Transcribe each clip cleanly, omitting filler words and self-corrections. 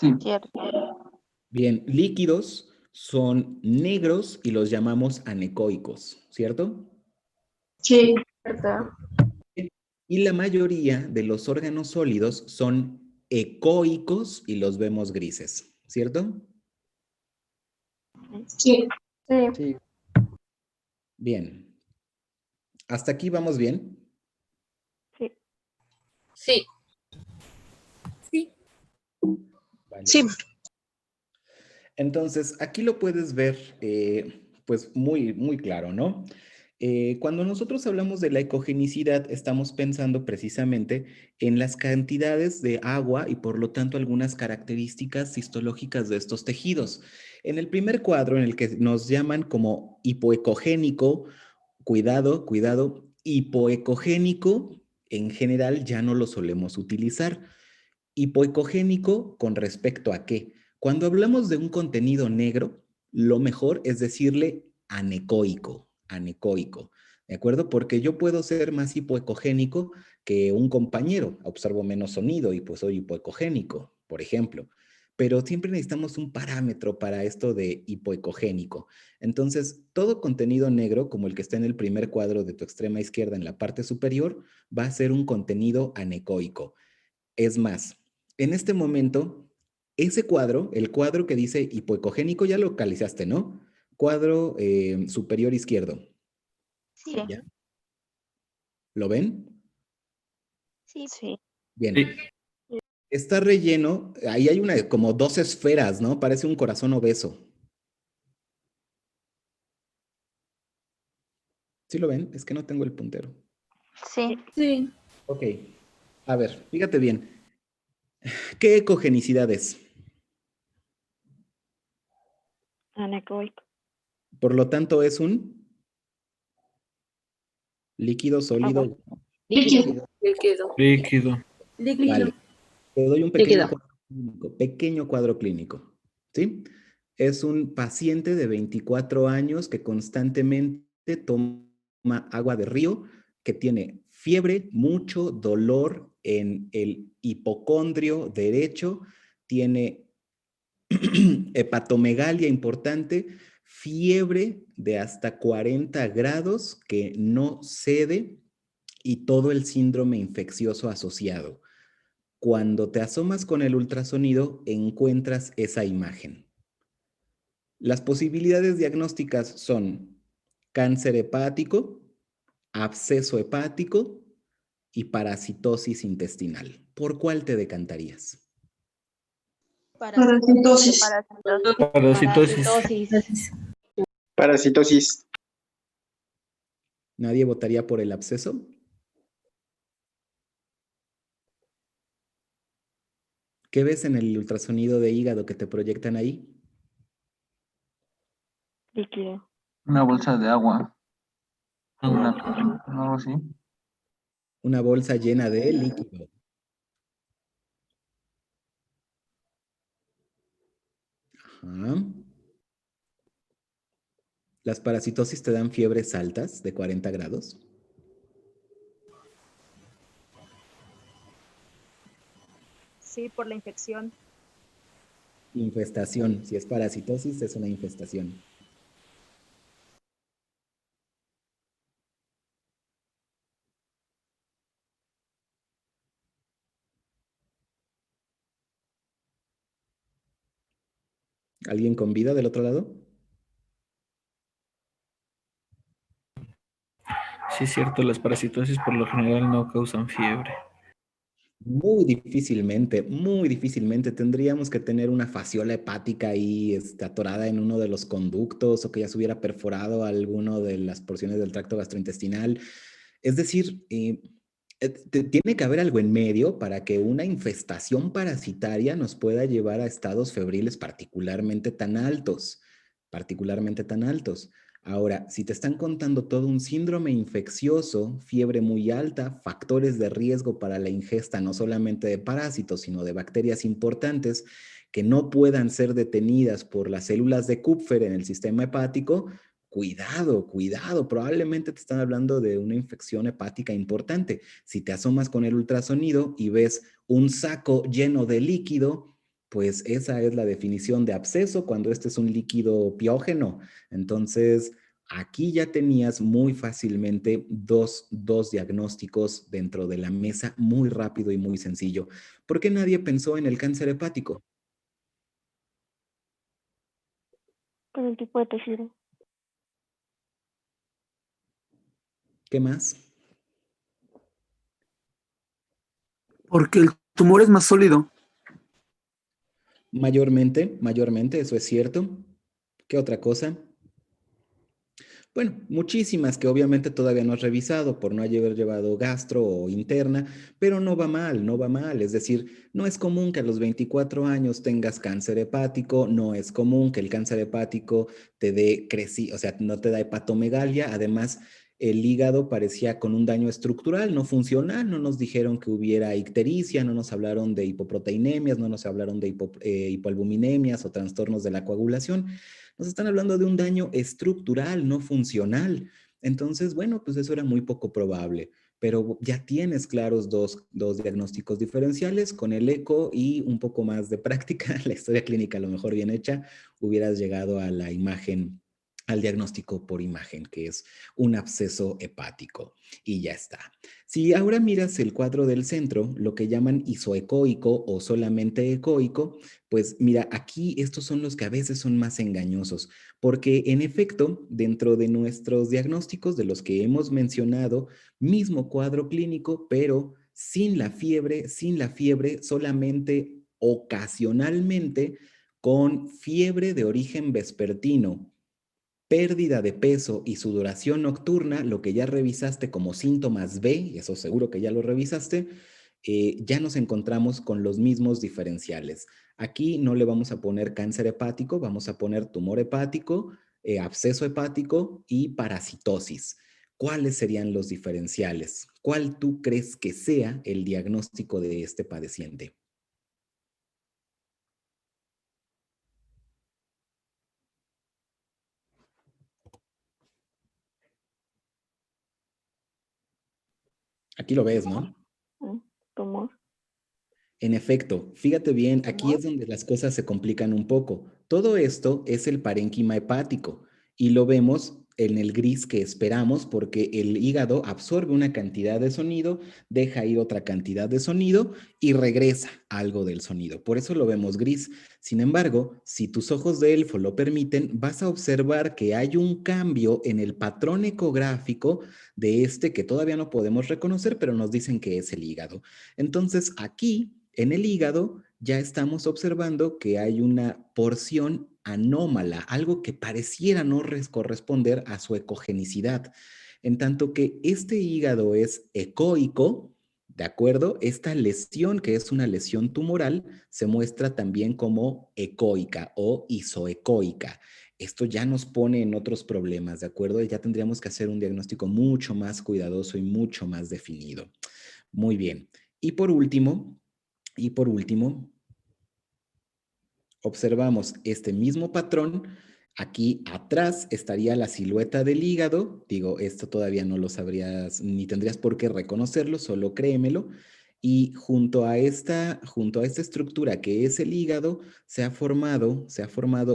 Sí. Cierto. Bien, líquidos son negros y los llamamos anecoicos, ¿cierto? Sí. Cierto. Y la mayoría de los órganos sólidos son ecoicos y los vemos grises, ¿cierto? Sí. Sí. Sí. Bien. ¿Hasta aquí vamos bien? Sí. Sí. Sí. Vale. Sí. Entonces, aquí lo puedes ver, pues muy, muy claro, ¿no? Cuando nosotros hablamos de la ecogenicidad, estamos pensando precisamente en las cantidades de agua y por lo tanto algunas características histológicas de estos tejidos. En el primer cuadro, en el que nos llaman como hipoecogénico, cuidado, cuidado, hipoecogénico, en general ya no lo solemos utilizar. Hipoecogénico con respecto a qué. Cuando hablamos de un contenido negro, lo mejor es decirle anecoico, anecoico, ¿de acuerdo? Porque yo puedo ser más hipoecogénico que un compañero, observo menos sonido y pues soy hipoecogénico, por ejemplo. Pero siempre necesitamos un parámetro para esto de hipoecogénico. Entonces, todo contenido negro, como el que está en el primer cuadro de tu extrema izquierda en la parte superior, va a ser un contenido anecoico. Es más, en este momento, ese cuadro, el cuadro que dice hipoecogénico, ya lo localizaste, ¿no? Cuadro superior izquierdo. Sí. ¿Ya? ¿Lo ven? Sí. Sí. Bien. Sí. Está relleno, ahí hay como dos esferas, ¿no? Parece un corazón obeso. ¿Sí lo ven? Es que no tengo el puntero. Sí. Sí. Ok. A ver, fíjate bien. ¿Qué ecogenicidad es? Anecoico. Por lo tanto, es un líquido sólido. Líquido. Líquido. Líquido. Líquido. Vale. Te doy un Líquido. pequeño cuadro clínico, ¿sí? Es un paciente de 24 años que constantemente toma agua de río, que tiene fiebre, mucho dolor en el hipocondrio derecho, tiene hepatomegalia importante, fiebre de hasta 40 grados que no cede y todo el síndrome infeccioso asociado. Cuando te asomas con el ultrasonido, encuentras esa imagen. Las posibilidades diagnósticas son cáncer hepático, absceso hepático y parasitosis intestinal. ¿Por cuál te decantarías? Parasitosis. Parasitosis. Parasitosis. Parasitosis. ¿Nadie votaría por el absceso? ¿Qué ves en el ultrasonido de hígado que te proyectan ahí? Líquido. Una bolsa de agua. Algo así. Una bolsa llena de líquido. Ajá. ¿Las parasitosis te dan fiebres altas de 40 grados? Sí, por la infección. Infestación. Si es parasitosis, es una infestación. ¿Alguien con vida del otro lado? Sí, es cierto, las parasitosis por lo general no causan fiebre. Muy difícilmente tendríamos que tener una fasciola hepática ahí atorada en uno de los conductos o que ya se hubiera perforado alguno de las porciones del tracto gastrointestinal. Es decir, tiene que haber algo en medio para que una infestación parasitaria nos pueda llevar a estados febriles particularmente tan altos, Ahora, si te están contando todo un síndrome infeccioso, fiebre muy alta, factores de riesgo para la ingesta no solamente de parásitos, sino de bacterias importantes que no puedan ser detenidas por las células de Kupfer en el sistema hepático, cuidado, cuidado, probablemente te están hablando de una infección hepática importante. Si te asomas con el ultrasonido y ves un saco lleno de líquido, Pues esa es la definición de absceso cuando este es un líquido piógeno. Entonces, aquí ya tenías muy fácilmente dos diagnósticos dentro de la mesa, muy rápido y muy sencillo. ¿Por qué nadie pensó en el cáncer hepático? Con el tipo de tejido. ¿Qué más? Porque el tumor es más sólido. Mayormente, eso es cierto. ¿Qué otra cosa? Bueno, muchísimas que obviamente todavía no has revisado por no haber llevado gastro o interna, pero no va mal, no va mal. Es decir, no es común que a los 24 años tengas cáncer hepático, no es común que el cáncer hepático te dé o sea, no te da hepatomegalia. Además, el hígado parecía con un daño estructural, no funcional, no nos dijeron que hubiera ictericia, no nos hablaron de hipoproteinemias, no nos hablaron de hipoalbuminemias o trastornos de la coagulación. Nos están hablando de un daño estructural, no funcional. Entonces, bueno, pues eso era muy poco probable, pero ya tienes claros dos diagnósticos diferenciales con el eco y un poco más de práctica. La historia clínica, a lo mejor bien hecha, hubieras llegado a la imagen, al diagnóstico por imagen, que es un absceso hepático, y ya está. Si ahora miras el cuadro del centro, lo que llaman isoecoico o solamente ecoico, pues mira, aquí estos son los que a veces son más engañosos, porque en efecto, dentro de nuestros diagnósticos de los que hemos mencionado, mismo cuadro clínico, pero sin la fiebre, solamente ocasionalmente con fiebre de origen vespertino, pérdida de peso y sudoración nocturna, lo que ya revisaste como síntomas B, eso seguro que ya lo revisaste, ya nos encontramos con los mismos diferenciales. Aquí no le vamos a poner cáncer hepático, vamos a poner tumor hepático, absceso hepático y parasitosis. ¿Cuáles serían los diferenciales? ¿Cuál tú crees que sea el diagnóstico de este padeciente? Aquí lo ves, ¿no? Tumor. En efecto, fíjate bien, aquí ¿Tumor? es donde las cosas se complican un poco. Todo esto es el parénquima hepático y lo vemos en el gris que esperamos porque el hígado absorbe una cantidad de sonido, deja ir otra cantidad de sonido y regresa algo del sonido. Por eso lo vemos gris. Sin embargo, si tus ojos de elfo lo permiten, vas a observar que hay un cambio en el patrón ecográfico de este que todavía no podemos reconocer, pero nos dicen que es el hígado. Entonces, aquí en el hígado ya estamos observando que hay una porción anómala, algo que pareciera no corresponder a su ecogenicidad. En tanto que este hígado es ecoico, ¿de acuerdo? Esta lesión, que es una lesión tumoral, se muestra también como ecoica o isoecoica. Esto ya nos pone en otros problemas, ¿de acuerdo? Ya tendríamos que hacer un diagnóstico mucho más cuidadoso y mucho más definido. Muy bien. Y por último, observamos este mismo patrón. Aquí atrás estaría la silueta del hígado. Digo, esto todavía no lo sabrías ni tendrías por qué reconocerlo, solo créemelo. Y junto a esta estructura que es el hígado, se ha formado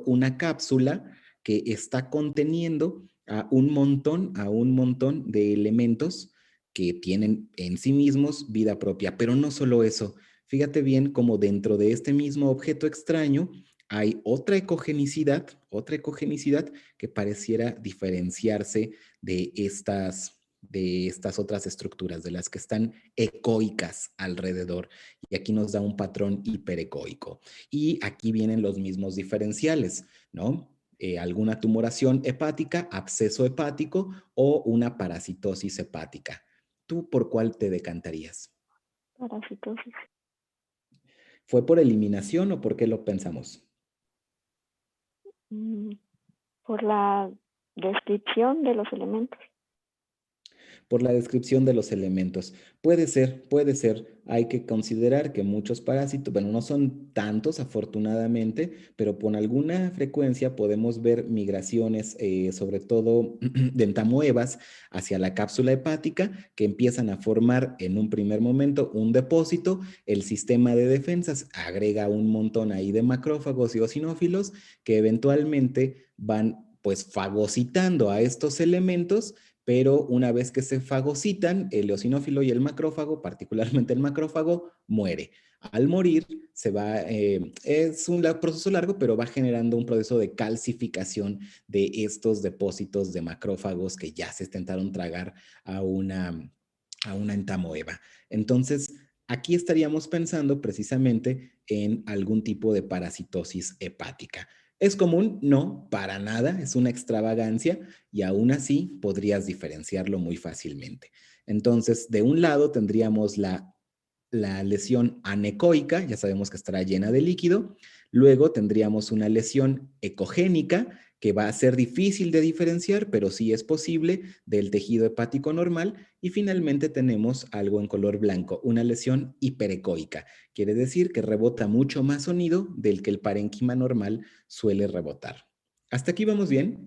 una cápsula que está conteniendo a un montón de elementos que tienen en sí mismos vida propia. Pero no solo eso. Fíjate bien cómo dentro de este mismo objeto extraño hay otra ecogenicidad que pareciera diferenciarse de estas otras estructuras, de las que están ecoicas alrededor. Y aquí nos da un patrón hiperecoico. Y aquí vienen los mismos diferenciales, ¿no? Alguna tumoración hepática, absceso hepático o una parasitosis hepática. ¿Tú por cuál te decantarías? Parasitosis. ¿Fue por eliminación o por qué lo pensamos? Por la descripción de los elementos. por la descripción de los elementos. Puede ser. Hay que considerar que muchos parásitos, bueno, no son tantos afortunadamente, pero con alguna frecuencia podemos ver migraciones, sobre todo de entamoebas, hacia la cápsula hepática, que empiezan a formar en un primer momento un depósito. El sistema de defensas agrega un montón ahí de macrófagos y eosinófilos que eventualmente van pues fagocitando a estos elementos, pero una vez que se fagocitan, el eosinófilo y el macrófago, particularmente el macrófago, muere. Al morir, es un proceso largo, pero va generando un proceso de calcificación de estos depósitos de macrófagos que ya se intentaron tragar a una entamoeba. Entonces, aquí estaríamos pensando precisamente en algún tipo de parasitosis hepática. ¿Es común? No, para nada, es una extravagancia y aún así podrías diferenciarlo muy fácilmente. Entonces, de un lado tendríamos la lesión anecoica, ya sabemos que estará llena de líquido. Luego tendríamos una lesión ecogénica, que va a ser difícil de diferenciar, pero sí es posible, del tejido hepático normal. Y finalmente tenemos algo en color blanco, una lesión hiperecoica. Quiere decir que rebota mucho más sonido del que el parénquima normal suele rebotar. ¿Hasta aquí vamos bien?